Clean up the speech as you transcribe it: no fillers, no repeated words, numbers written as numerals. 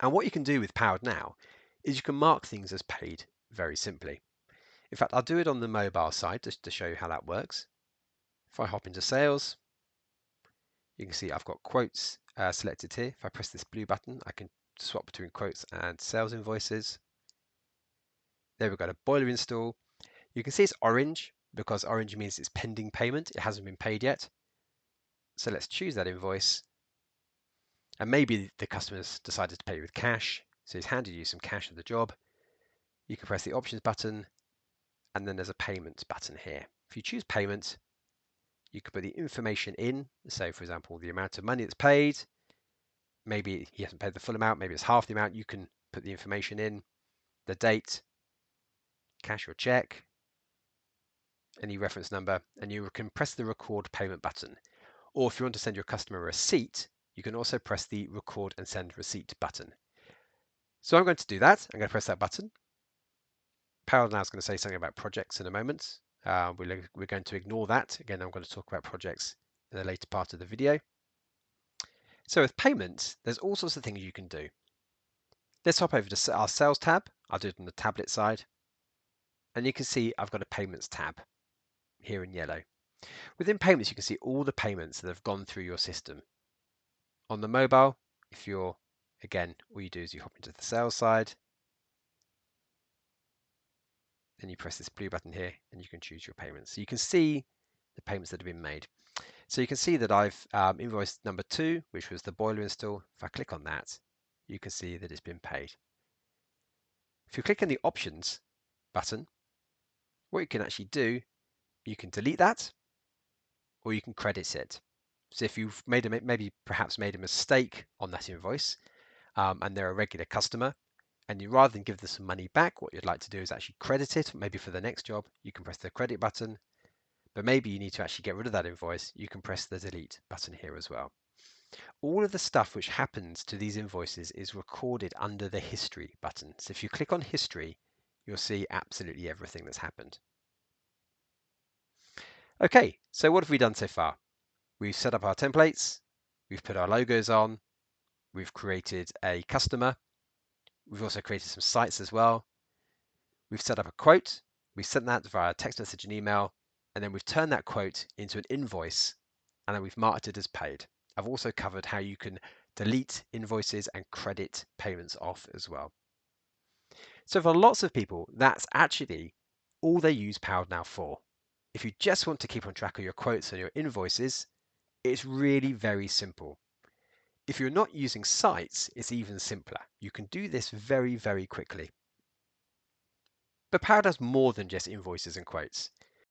And what you can do with Powered Now is you can mark things as paid very simply. In fact, I'll do it on the mobile side just to show you how that works. If I hop into sales, you can see I've got quotes selected here. If I press this blue button, I can swap between quotes and sales invoices. There we've got a boiler install. You can see it's orange because orange means it's pending payment. It hasn't been paid yet. So let's choose that invoice. And maybe the customer's decided to pay with cash. So he's handed you some cash for the job. You can press the options button, and then there's a payment button here. If you choose payment, you can put the information in. So for example, the amount of money that's paid. Maybe he hasn't paid the full amount. Maybe it's half the amount. You can put the information in, the date, cash or check, any reference number, and you can press the record payment button. Or if you want to send your customer a receipt, you can also press the record and send receipt button. So I'm going to do that. I'm going to press that button. Powered Now is going to say something about projects in a moment. We're going to ignore that. Again, I'm going to talk about projects in the later part of the video. So with payments, there's all sorts of things you can do. Let's hop over to our sales tab. I'll do it on the tablet side. And you can see I've got a payments tab here in yellow. Within payments, you can see all the payments that have gone through your system. On the mobile, again, all you do is you hop into the sales side, then you press this blue button here and you can choose your payments. So you can see the payments that have been made. So you can see that I've invoiced number 2, which was the boiler install. If I click on that, you can see that it's been paid. If you click on the options button, what you can actually do, you can delete that or you can credit it. So if you've maybe perhaps made a mistake on that invoice and they're a regular customer, and you rather than give them some money back, what you'd like to do is actually credit it. Maybe for the next job, you can press the credit button, but maybe you need to actually get rid of that invoice. You can press the delete button here as well. All of the stuff which happens to these invoices is recorded under the history button. So if you click on history, you'll see absolutely everything that's happened. Okay, so what have we done so far? We've set up our templates, we've put our logos on, we've created a customer, we've also created some sites as well. We've set up a quote, we've sent that via text message and email, and then we've turned that quote into an invoice, and then we've marked it as paid. I've also covered how you can delete invoices and credit payments off as well. So for lots of people, that's actually all they use Powered Now for. If you just want to keep on track of your quotes and your invoices, it's really very simple. If you're not using sites, it's even simpler. You can do this very, very quickly. But Powered does more than just invoices and quotes.